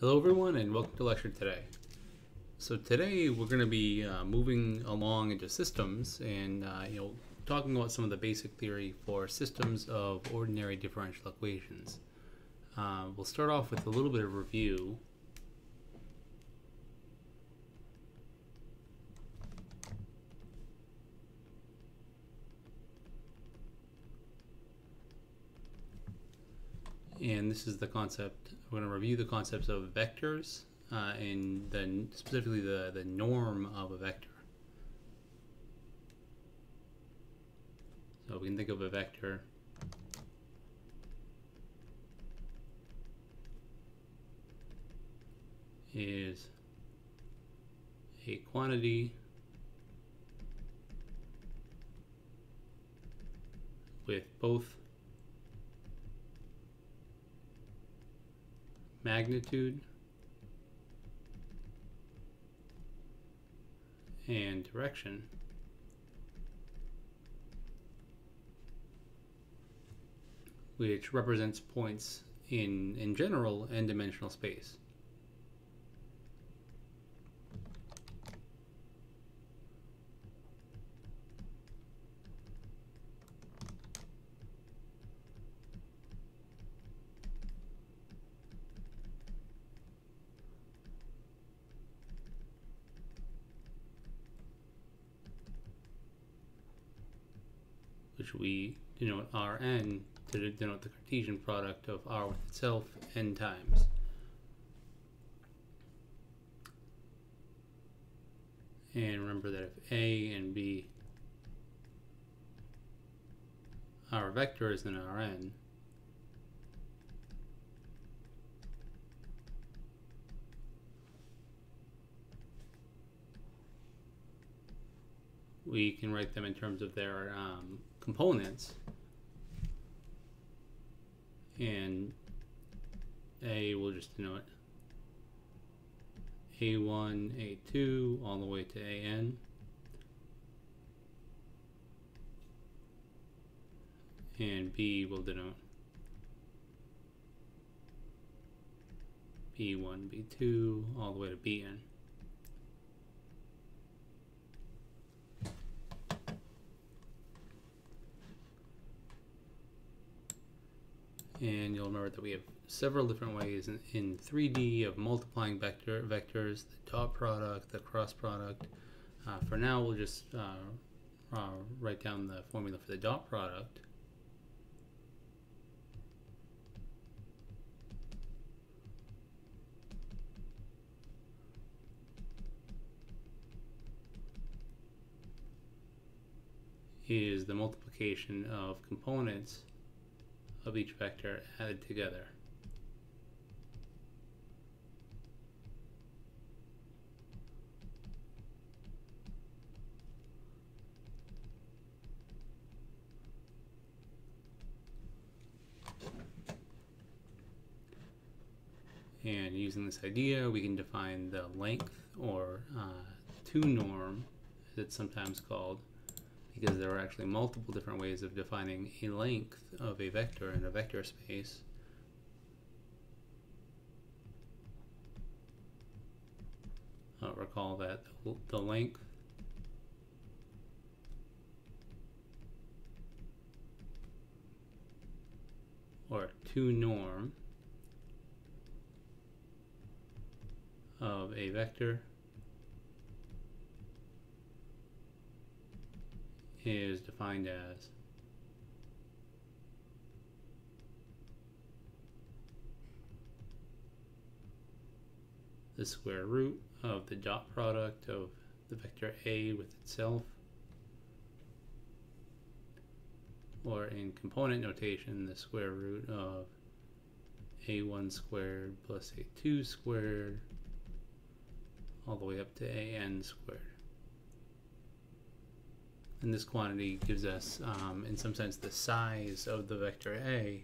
Hello everyone and welcome to lecture today. So today we're going to be moving along into systems and talking about some of the basic theory for systems of ordinary differential equations. We'll start off with a little bit of review. And this is the concept. We're going to review the concepts of vectors and then specifically the norm of a vector. So we can think of a vector is a quantity with both magnitude and direction which represents points in general n-dimensional space. Which we denote Rn to denote the Cartesian product of R with itself n times. And remember that if A and B are vectors in Rn, we can write them in terms of their components, and A will just denote A1, A2, all the way to AN, and B will denote B1, B2, all the way to Bn. And you'll remember that we have several different ways in 3D of multiplying vectors, the dot product, the cross product. For now, we'll just write down the formula for the dot product. Is the multiplication of components of each vector added together. And using this idea, we can define the length, or 2 norm, as it's sometimes called, because there are actually multiple different ways of defining a length of a vector in a vector space. Recall that the length or 2 norm of a vector is defined as the square root of the dot product of the vector A with itself, or in component notation, the square root of A1 squared plus A2 squared all the way up to AN squared. And this quantity gives us, in some sense, the size of the vector A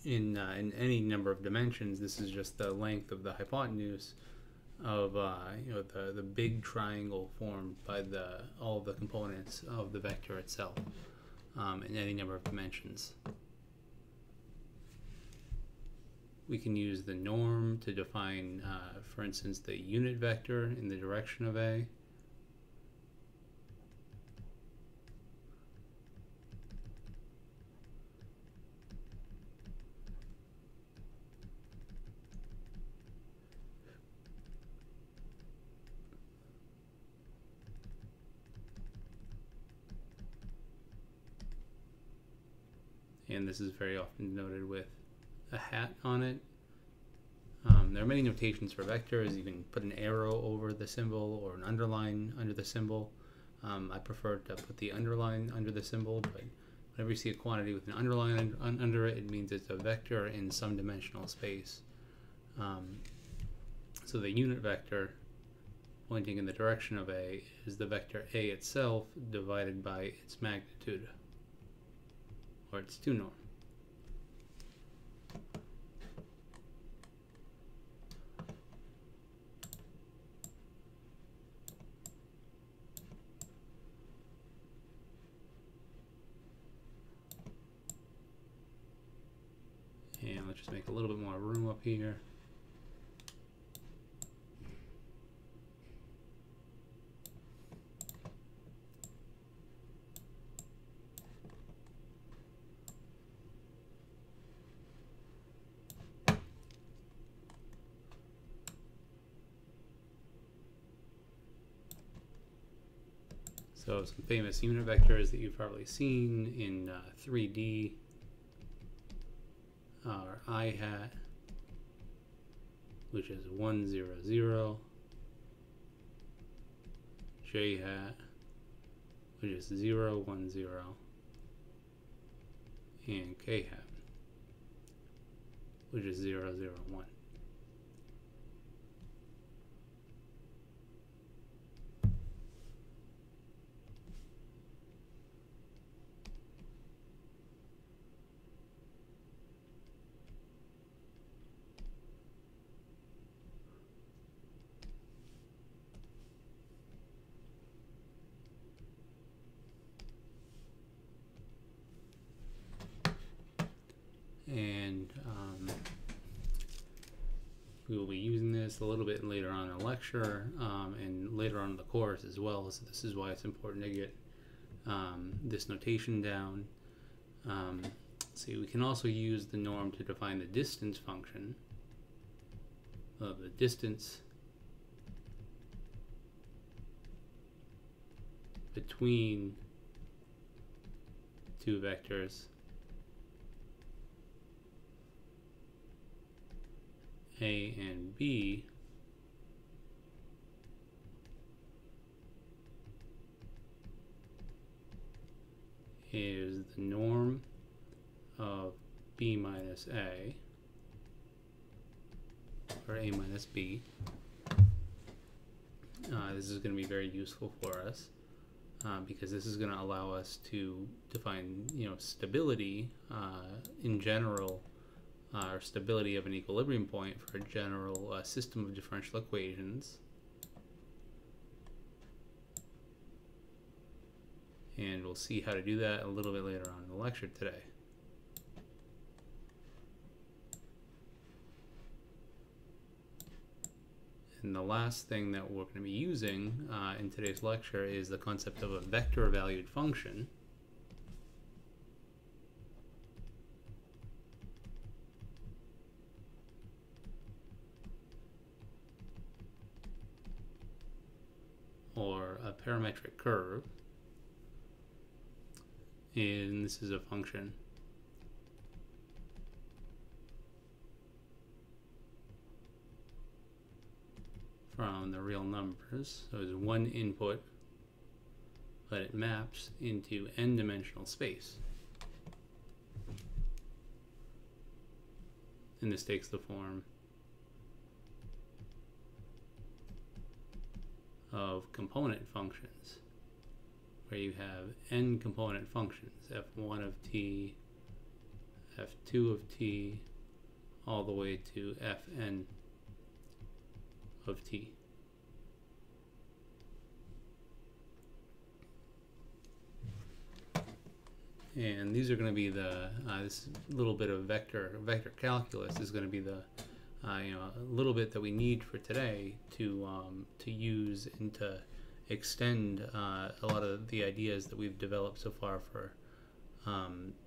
in any number of dimensions. This is just the length of the hypotenuse of the big triangle formed by all of the components of the vector itself in any number of dimensions. We can use the norm to define, for instance, the unit vector in the direction of A. And this is very often denoted with a hat on it. There are many notations for vectors. You can put an arrow over the symbol or an underline under the symbol. I prefer to put the underline under the symbol, but whenever you see a quantity with an underline under it, it means it's a vector in some dimensional space. So the unit vector pointing in the direction of A is the vector A itself divided by its magnitude, or its 2 norm. And let's just make a little bit more room up here. So some famous unit vectors that you've probably seen in 3D are I hat, which is 1, 0, 0, J hat, which is 0, 1, 0, and K hat, which is 0, 0, 1. And we will be using this a little bit later on in the lecture and later on in the course as well. So this is why it's important to get this notation down. See, we can also use the norm to define the distance function of the distance between two vectors A and B is the norm of B minus A, or A minus B. This is going to be very useful for us because this is going to allow us to define, stability in general, or stability of an equilibrium point for a general system of differential equations. And we'll see how to do that a little bit later on in the lecture today. And the last thing that we're going to be using in today's lecture is the concept of a vector-valued function. Or a parametric curve. And this is a function from the real numbers. So it's one input, but it maps into n-dimensional space. And this takes the form of component functions, where you have n component functions, f1 of t, f2 of t, all the way to fn of t. And these are going to be the this little bit of vector calculus is going to be the a little bit that we need for today to use and to extend a lot of the ideas that we've developed so far for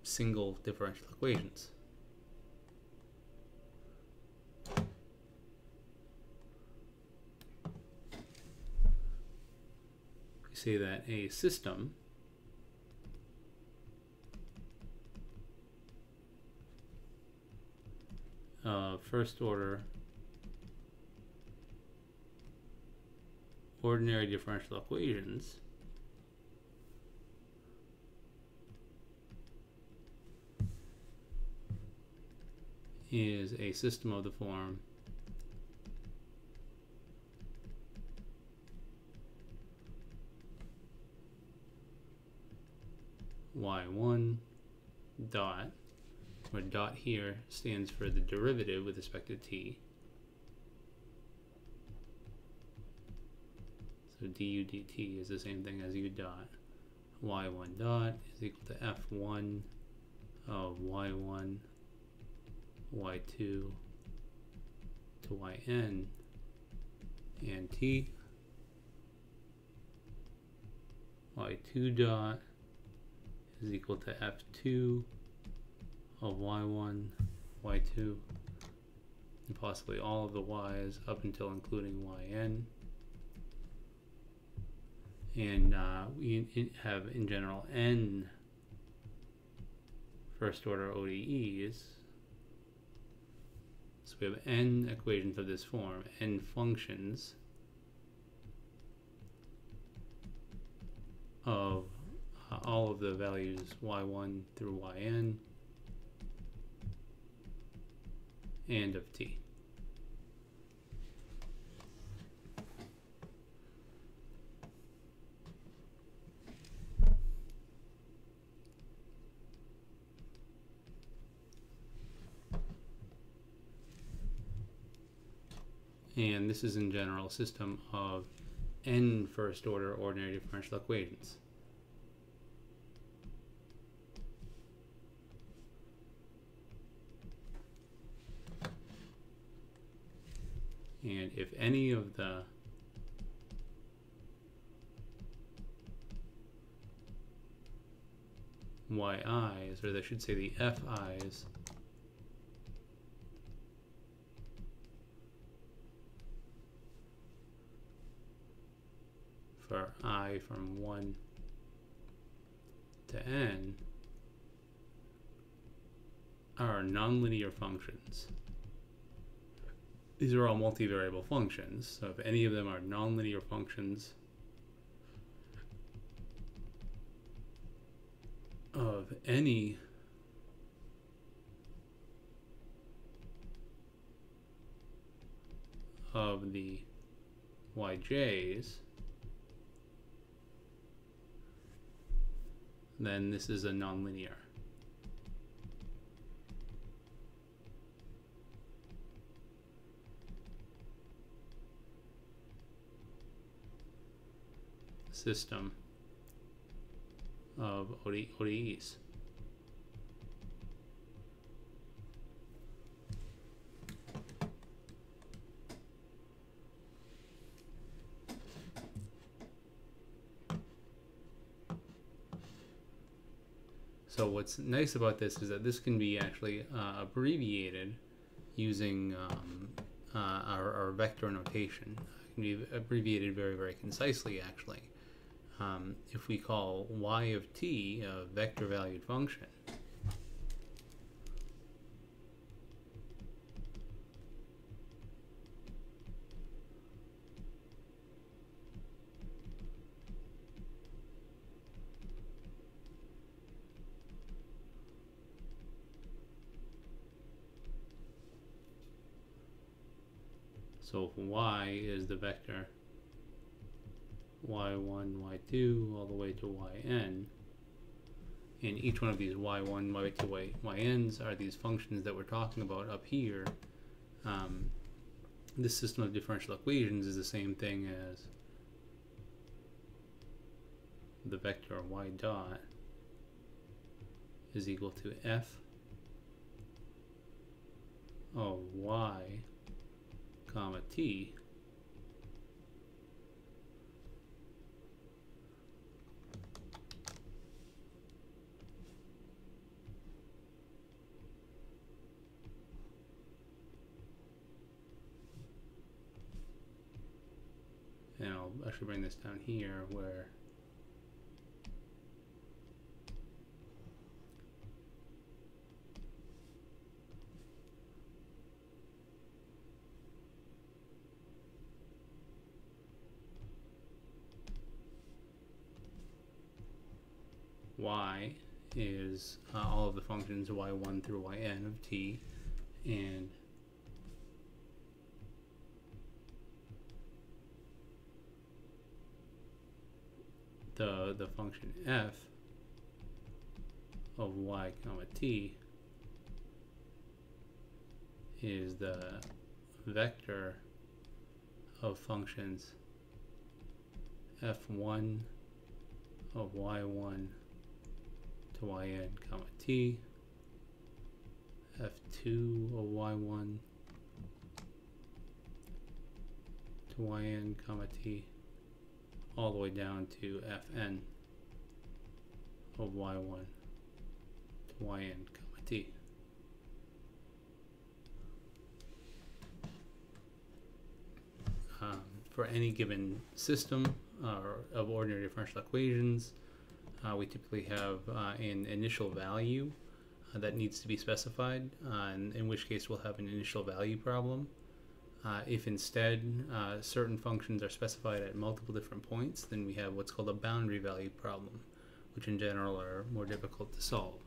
single differential equations. We say that a system of first order ordinary differential equations is a system of the form y1 dot, where dot here stands for the derivative with respect to t. So du dt is the same thing as u dot. Y1 dot is equal to f1 of y1 y2 to yn and t. Y2 dot is equal to f2 of y1, y2, and possibly all of the y's up until including yn. And we have in general n first order ODEs. So we have n equations of this form, n functions of all of the values y1 through yn and of t. And this is in general a system of n first order ordinary differential equations. And if any of the yi's, or I should say the fi's, for I from 1 to n are nonlinear functions. These are all multivariable functions, so if any of them are nonlinear functions of any of the yj's, then this is a nonlinear system of ODEs. So what's nice about this is that this can be actually abbreviated using our vector notation. It can be abbreviated very, very concisely, actually. If we call y of t a vector valued function, so if y is the vector y1, y2, all the way to yn, and each one of these y1, y2, yn's are these functions that we're talking about up here, this system of differential equations is the same thing as the vector y dot is equal to f of y comma t and I'll actually bring this down here where y is all of the functions y1 through yn of t, and the function f of y comma t is the vector of functions f1 of y1 to yn comma t, f2 of y1 to yn comma t, all the way down to fn of y1 to yn comma t. For any given system of ordinary differential equations, we typically have an initial value that needs to be specified, in which case we'll have an initial value problem. If instead certain functions are specified at multiple different points, then we have what's called a boundary value problem, which in general are more difficult to solve.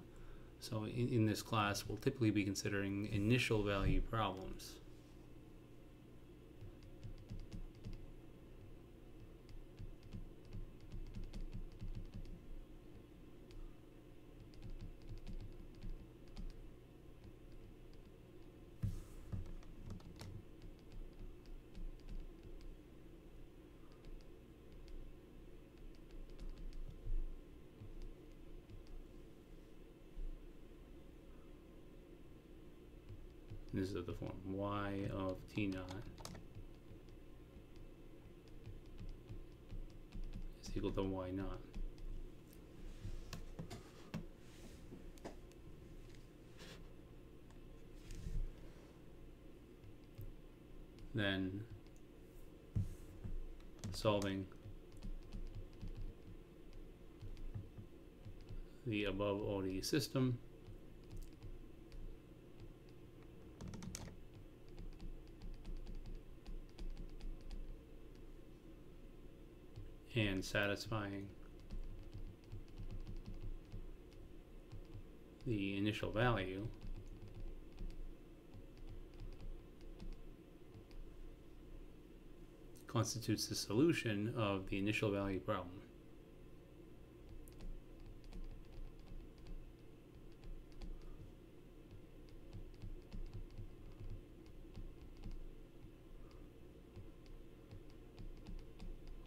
So in this class, we'll typically be considering initial value problems. This is of the form y of t naught is equal to y naught. Then solving the above ODE system, and satisfying the initial value, constitutes the solution of the initial value problem.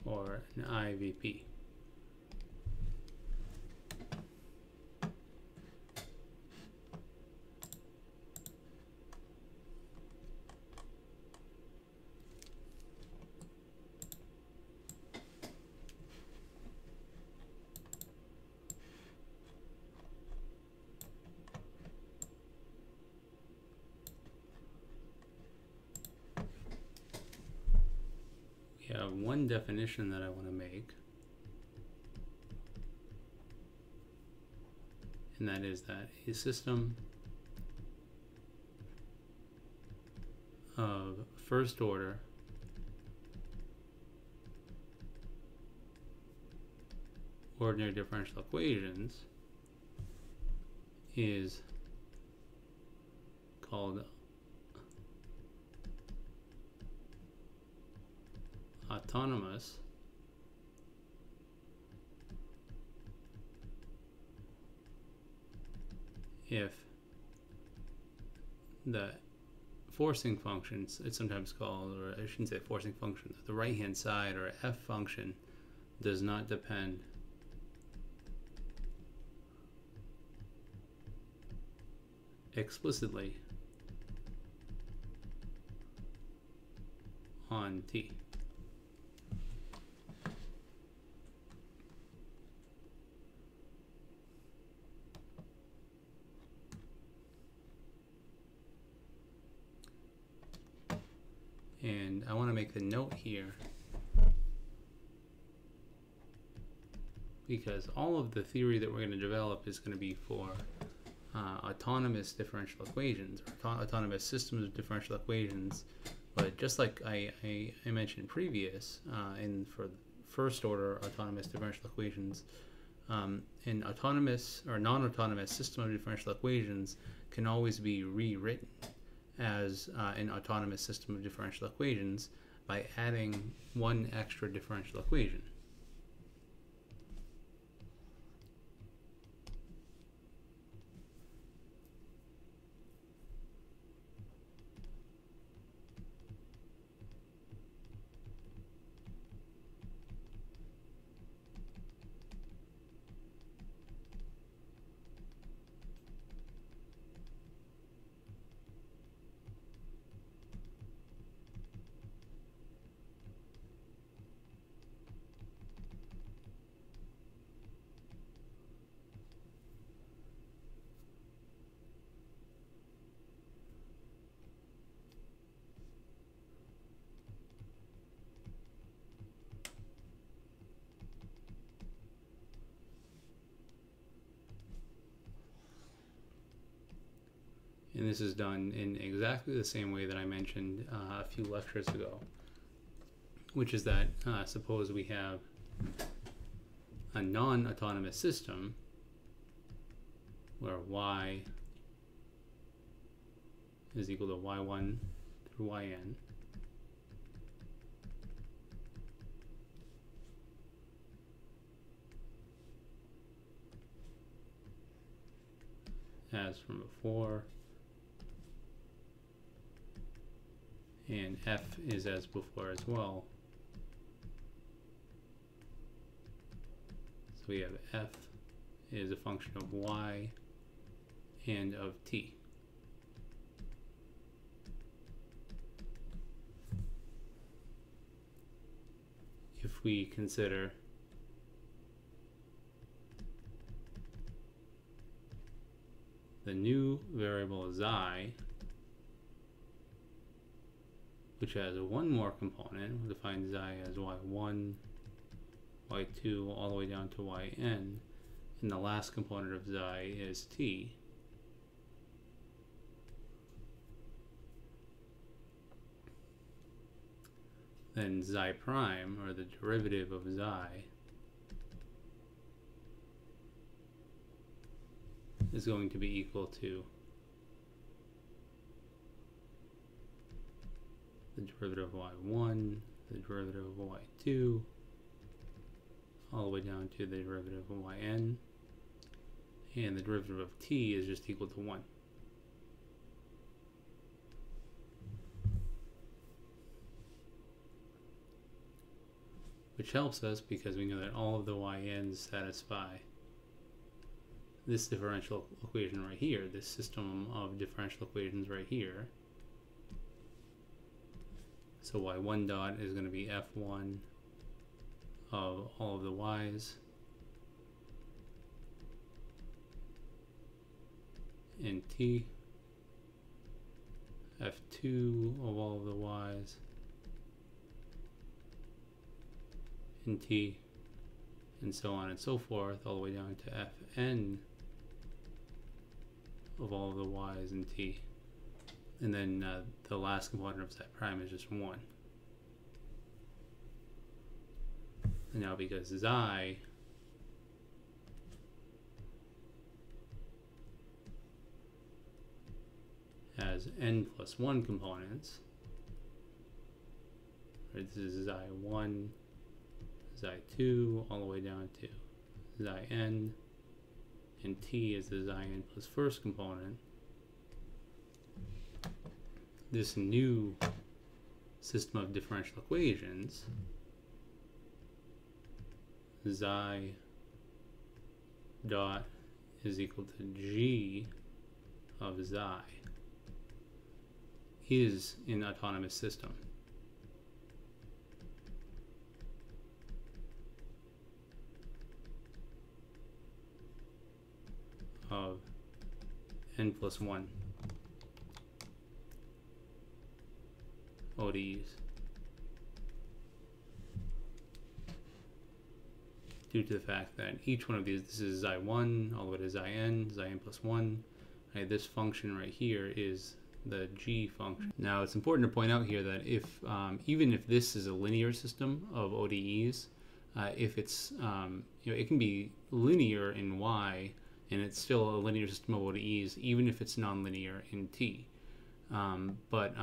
Or an IVP. We have one definition that I want to make, and that is that a system of first order ordinary differential equations is called autonomous if the forcing functions, it's sometimes called, or I shouldn't say forcing function, the right hand side or f function does not depend explicitly on T. And I want to make a note here, because all of the theory that we're going to develop is going to be for autonomous differential equations, or autonomous systems of differential equations. But just like I mentioned previous, for first order autonomous differential equations, an autonomous or non-autonomous system of differential equations can always be rewritten as an autonomous system of differential equations by adding one extra differential equation. And this is done in exactly the same way that I mentioned a few lectures ago, which is that suppose we have a non-autonomous system where y is equal to y1 through yn, as from before, and f is as before as well. So we have f is a function of y and of t. If we consider the new variable xi, which has one more component, we'll define xi as y1, y2, all the way down to yn, and the last component of xi is t. Then xi prime, or the derivative of xi, is going to be equal to the derivative of y1, the derivative of y2, all the way down to the derivative of yn, and the derivative of t is just equal to 1. Which helps us because we know that all of the yns satisfy this differential equation right here, this system of differential equations right here. So y1 dot is going to be f1 of all of the y's, and t, f2 of all of the y's, and t, and so on and so forth, all the way down to fn of all of the y's and t. And then the last component of xi prime is just 1. And now because xi has n plus 1 components, right, this is xi1, xi2, all the way down to xin, and t is the xin plus first component. This new system of differential equations, xi dot is equal to g of xi is an autonomous system. Of n plus 1 ODEs. Due to the fact that each one of these, this is xi1 all the way to xin plus 1, right, this function right here is the g function. Now it's important to point out here that if even if this is a linear system of ODEs, if it's it can be linear in y and it's still a linear system of ODEs even if it's nonlinear in t. But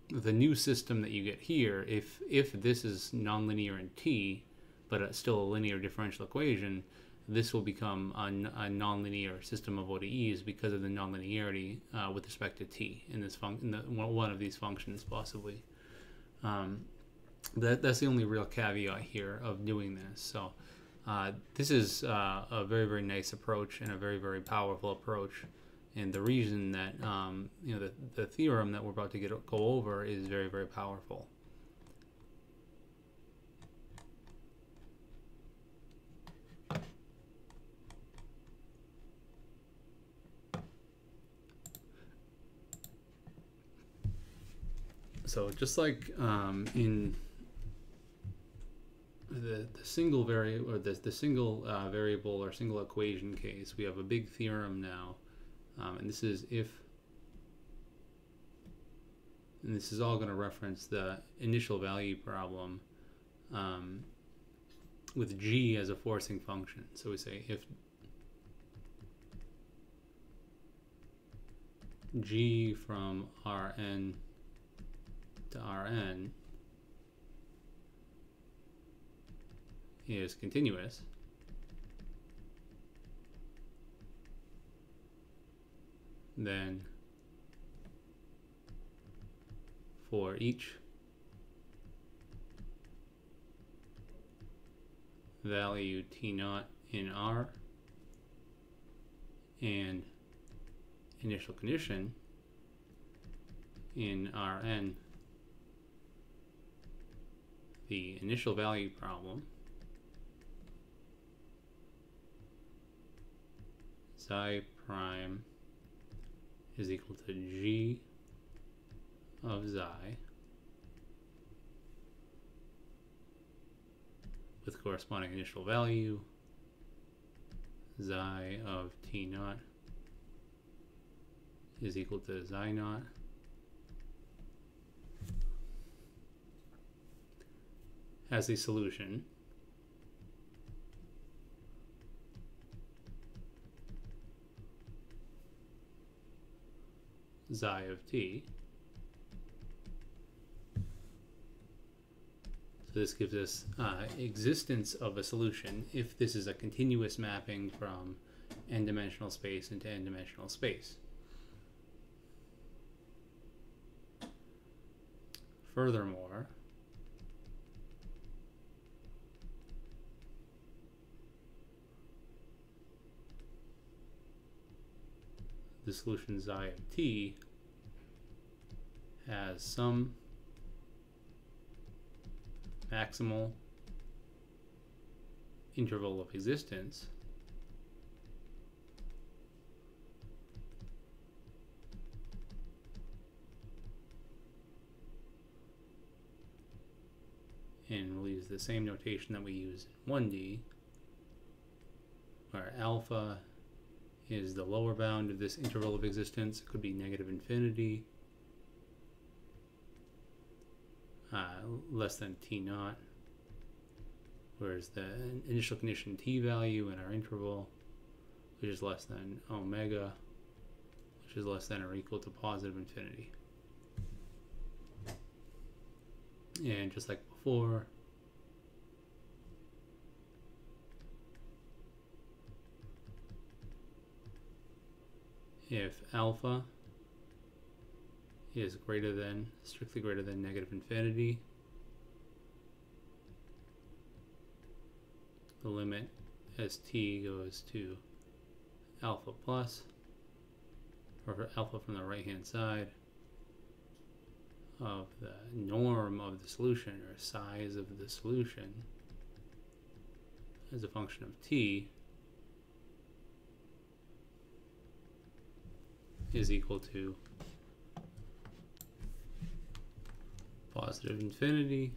the new system that you get here, if this is nonlinear in t but it's still a linear differential equation, this will become a nonlinear system of ODEs because of the nonlinearity with respect to t in this one of these functions possibly. That's the only real caveat here of doing this. So this is a very, very nice approach and a very, very powerful approach. And the reason that the theorem that we're about to go over is very, very powerful. So just like in the single variable or the single variable or single equation case, we have a big theorem now, and this is if, and this is all going to reference the initial value problem with g as a forcing function. So we say if g from Rn to Rn is continuous, then for each value t0 in R and initial condition in Rn, the initial value problem psi prime is equal to g of xi with corresponding initial value xi of t0 is equal to xi0 as a solution xi of t. So this gives us existence of a solution if this is a continuous mapping from n-dimensional space into n-dimensional space. Furthermore, the solution xi of t has some maximal interval of existence and we'll use the same notation that we use in 1D, where alpha is the lower bound of this interval of existence. It could be negative infinity, less than t0, whereas the initial condition t value in our interval, which is less than omega, which is less than or equal to positive infinity. And just like before, if alpha is greater than, strictly greater than negative infinity, the limit as t goes to alpha plus or alpha from the right hand side of the norm of the solution, or size of the solution, as a function of t is equal to positive infinity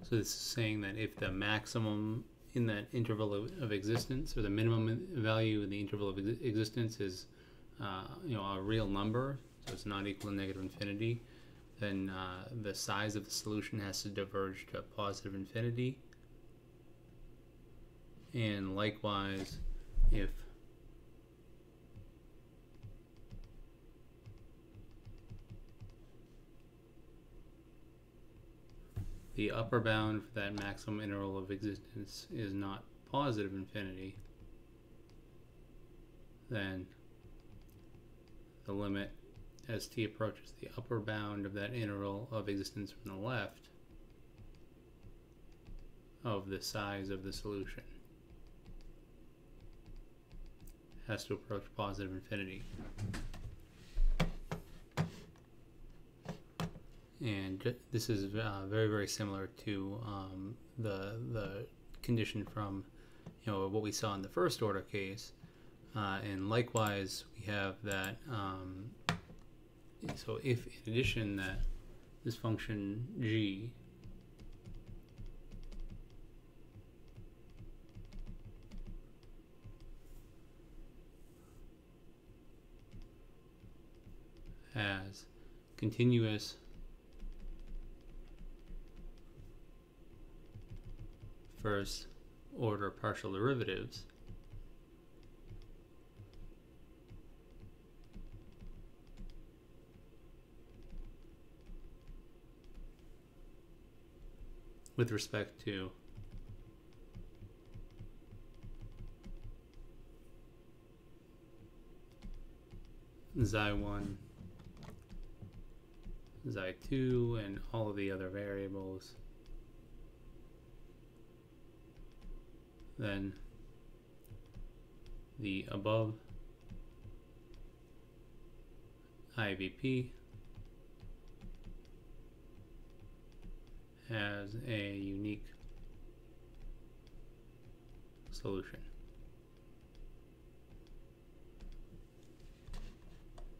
so this is saying that if the maximum in that interval of existence, or the minimum value in the interval of existence is a real number, so it's not equal to negative infinity, then the size of the solution has to diverge to positive infinity. And likewise, if the upper bound for that maximum interval of existence is not positive infinity, then the limit as t approaches the upper bound of that interval of existence from the left of the size of the solution has to approach positive infinity. And this is very, very similar to the condition from what we saw in the first order case. And likewise, we have that, so if in addition that this function g has continuous first order partial derivatives, with respect to xi1, xi2, and all of the other variables, then the above IVP has a unique solution.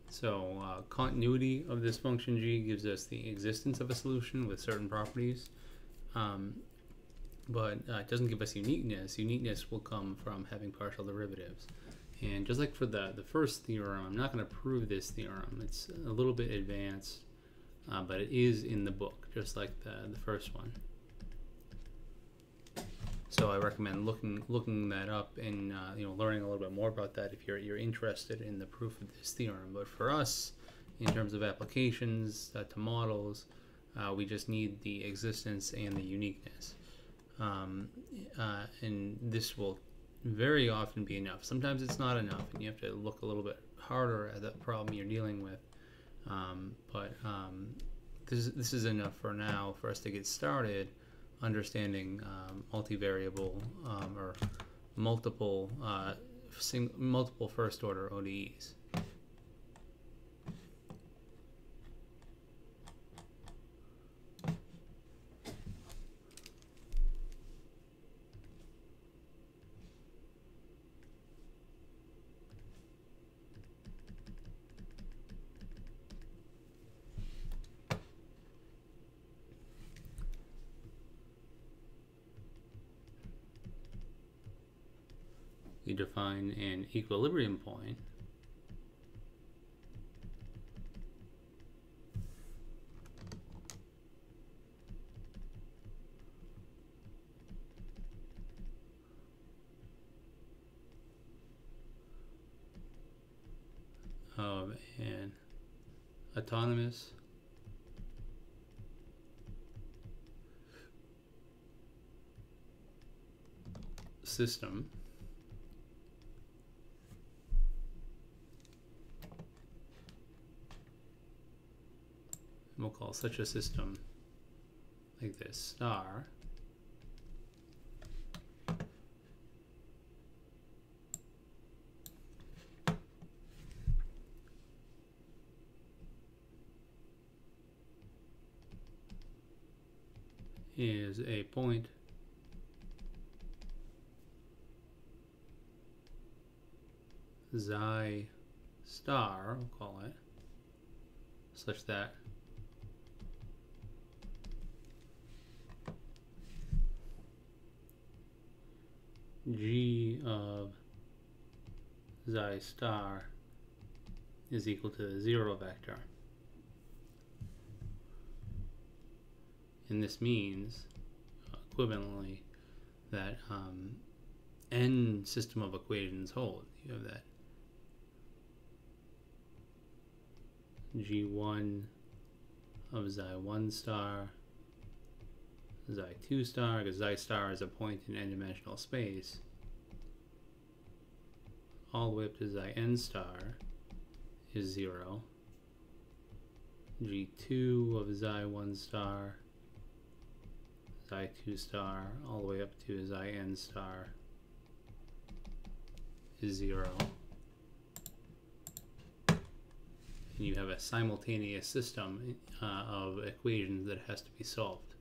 So continuity of this function g gives us the existence of a solution with certain properties, but it doesn't give us uniqueness. Uniqueness will come from having partial derivatives. And just like for the first theorem, I'm not going to prove this theorem. It's a little bit advanced, but it is in the book, just like the first one. So I recommend looking that up and learning a little bit more about that if you're interested in the proof of this theorem. But for us, in terms of applications to models, we just need the existence and the uniqueness, and this will very often be enough. Sometimes it's not enough, and you have to look a little bit harder at the problem you're dealing with. But this is enough for now for us to get started understanding multivariable or multiple first order ODEs. We define an equilibrium point of an autonomous system and we'll call such a system like this star is a point xi star, we'll call it, such that g of xi star is equal to the 0 vector. And this means, equivalently, that n system of equations hold. You have that g1 of xi1 star, xi2 star, because xi star is a point in n-dimensional space, all the way up to xin star is 0, g2 of xi1 star, xi2 star, all the way up to xin star is 0. And you have a simultaneous system of equations that has to be solved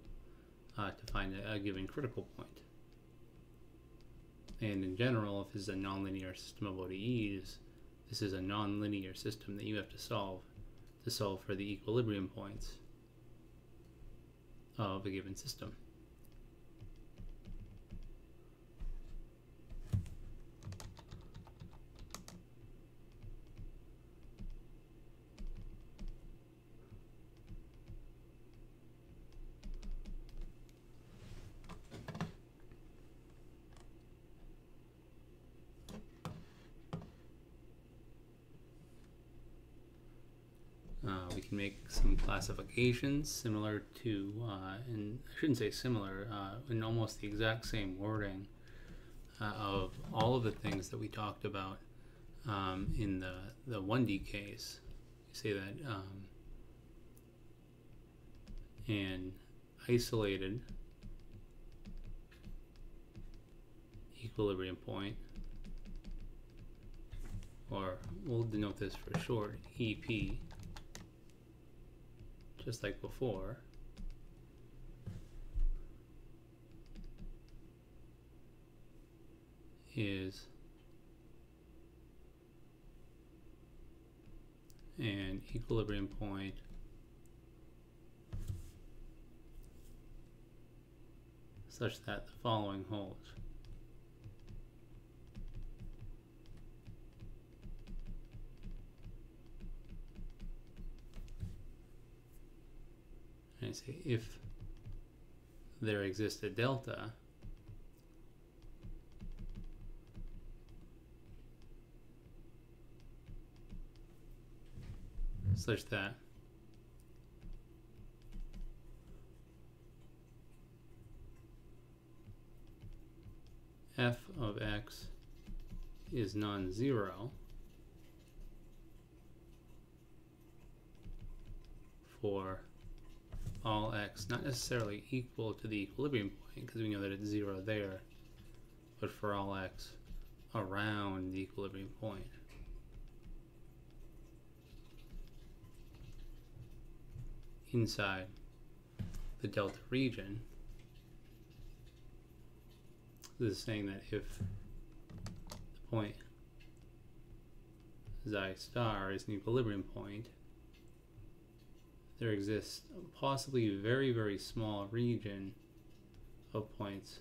to find a given critical point. And in general, if this is a nonlinear system of ODEs, this is a nonlinear system that you have to solve for the equilibrium points of a given system. We can make some classifications similar to, and I shouldn't say similar, in almost the exact same wording of all of the things that we talked about in the 1D case. You say that an isolated equilibrium point, or we'll denote this for short, EP, just like before, is an equilibrium point such that the following holds. And I say if there exists a delta such that f of x is non-zero for all x not necessarily equal to the equilibrium point, because we know that it's 0 there, but for all x around the equilibrium point. Inside the delta region, this is saying that if the point xi star is an equilibrium point, there exists a possibly very, very small region of points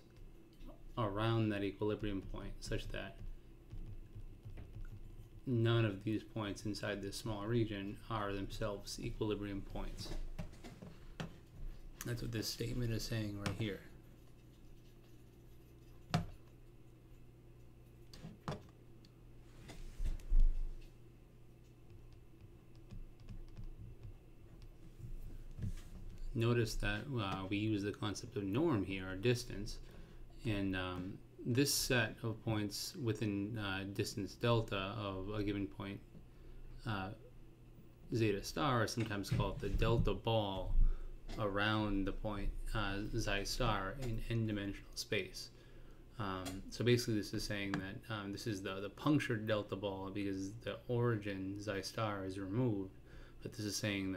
around that equilibrium point, such that none of these points inside this small region are themselves equilibrium points. That's what this statement is saying right here. Notice that we use the concept of norm here, or distance, and this set of points within distance delta of a given point zeta star is sometimes called the delta ball around the point xi star in n-dimensional space. So basically this is saying that this is the punctured delta ball because the origin xi star is removed, but this is saying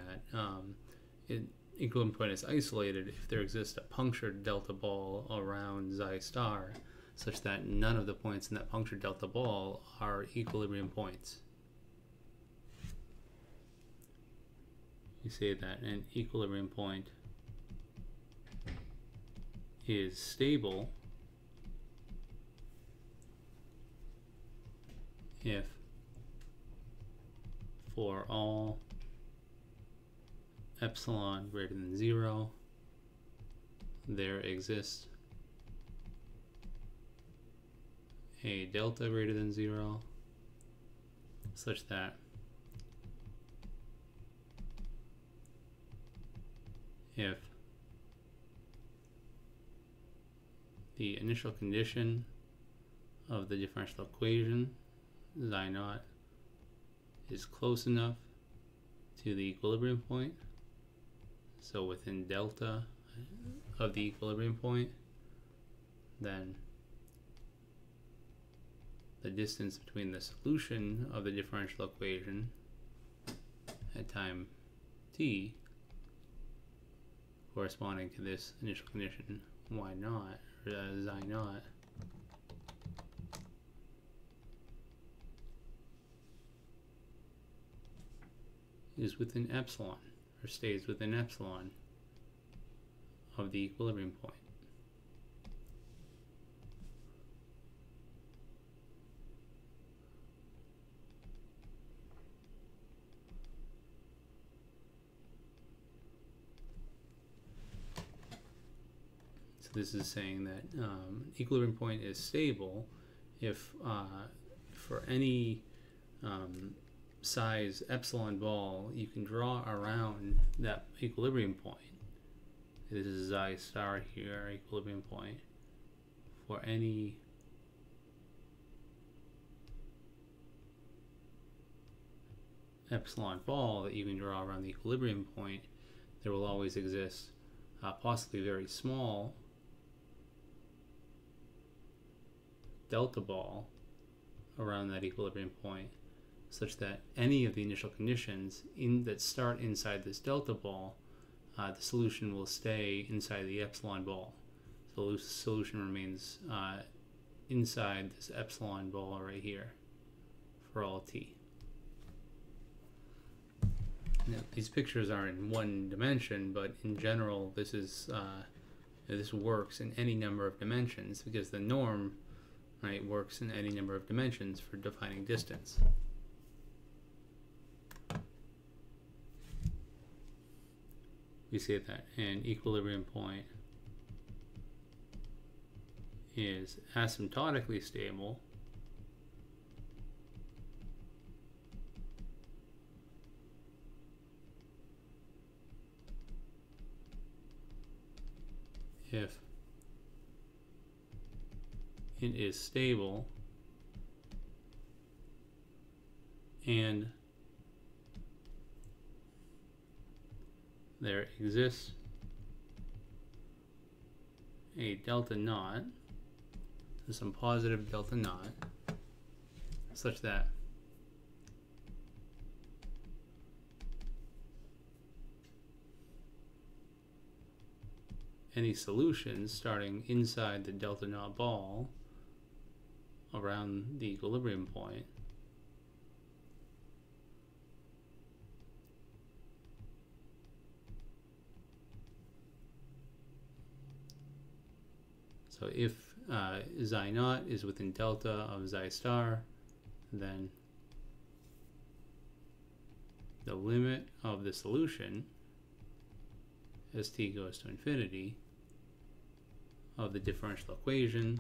that equilibrium point is isolated if there exists a punctured delta ball around xi star such that none of the points in that punctured delta ball are equilibrium points. You say that an equilibrium point is stable if for all epsilon greater than 0 there exists a delta greater than 0 such that if the initial condition of the differential equation xi naught is close enough to the equilibrium point, so within delta of the equilibrium point, then the distance between the solution of the differential equation at time t corresponding to this initial condition y naught or xi naught is within epsilon or stays within epsilon of the equilibrium point. So this is saying that equilibrium point is stable if for any size epsilon ball you can draw around that equilibrium point. This is xi star here, equilibrium point. For any epsilon ball that you can draw around the equilibrium point, there will always exist possibly very small delta ball around that equilibrium point, such that any of the initial conditions that start inside this delta ball, the solution will stay inside the epsilon ball. So the solution remains inside this epsilon ball right here for all t. Now, these pictures are in one dimension, but in general this is this works in any number of dimensions because the norm, right, works in any number of dimensions for defining distance. We say that an equilibrium point is asymptotically stable if it is stable and there exists a delta naught, so some positive delta naught, such that any solutions starting inside the delta naught ball around the equilibrium point so if xi naught is within delta of xi star, then the limit of the solution as t goes to infinity of the differential equation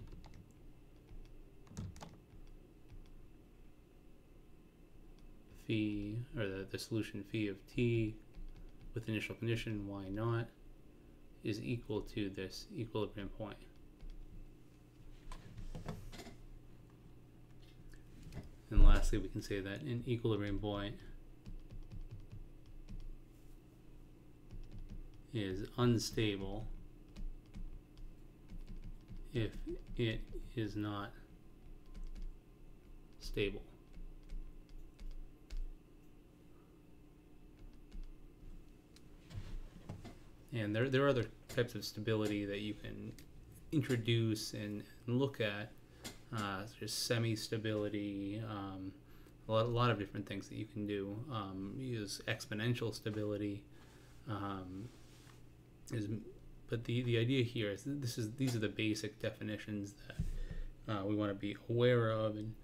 phi, or the solution phi of t with initial condition y naught is equal to this equilibrium point. And lastly, we can say that an equilibrium point is unstable if it is not stable. And there are other types of stability that you can introduce and look at. Just semi-stability, a lot of different things that you can do. Use exponential stability. But the idea here is these are the basic definitions that we want to be aware of and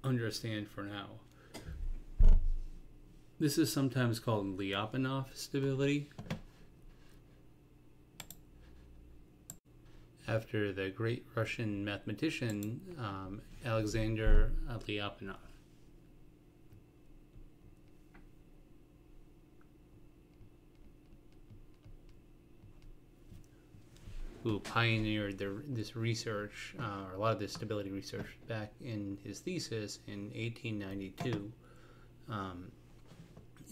understand for now. This is sometimes called Lyapunov stability, after the great Russian mathematician Alexander Lyapunov, who pioneered this research, or a lot of this stability research, back in his thesis in 1892.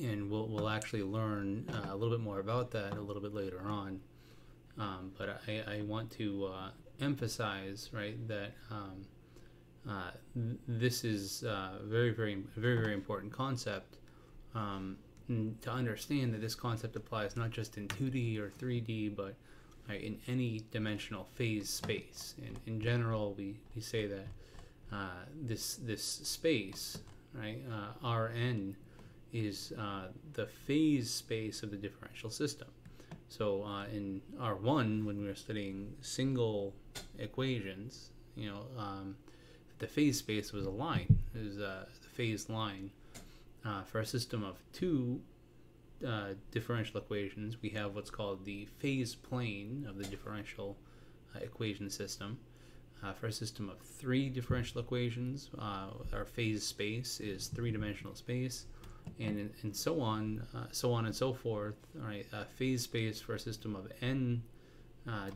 And we'll actually learn a little bit more about that a little bit later on. But I want to emphasize, right, that this is a very important concept. To understand that this concept applies not just in 2D or 3D, but in any dimensional phase space. And in general, we say that this space, right, Rn, is the phase space of the differential system. So in R1, when we were studying single equations, the phase space was a line. It was the phase line. For a system of two differential equations, we have what's called the phase plane of the differential equation system. For a system of three differential equations, our phase space is three-dimensional space. And so on and so forth. All right, phase space for a system of n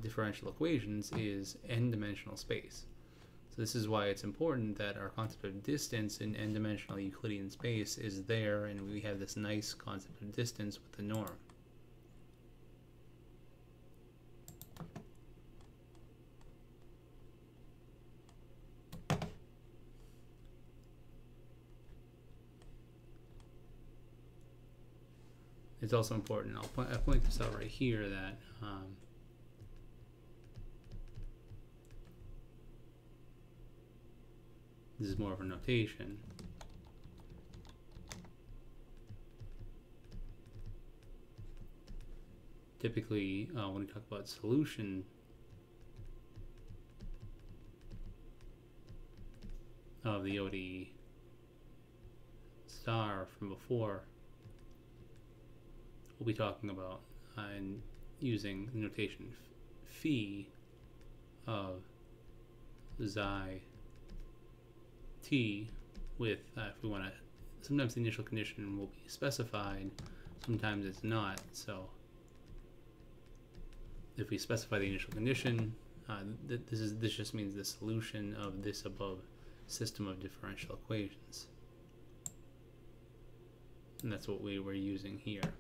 differential equations is n-dimensional space. So this is why it's important that our concept of distance in n-dimensional Euclidean space is there, and we have this nice concept of distance with the norm. It's also important, I'll point this out right here, that this is more of a notation. Typically, when we talk about solution, of the ODE star from before, we'll be talking about and using the notation phi of xi t with, if we want to, sometimes the initial condition will be specified, sometimes it's not. So if we specify the initial condition, this just means the solution of this above system of differential equations. And that's what we were using here.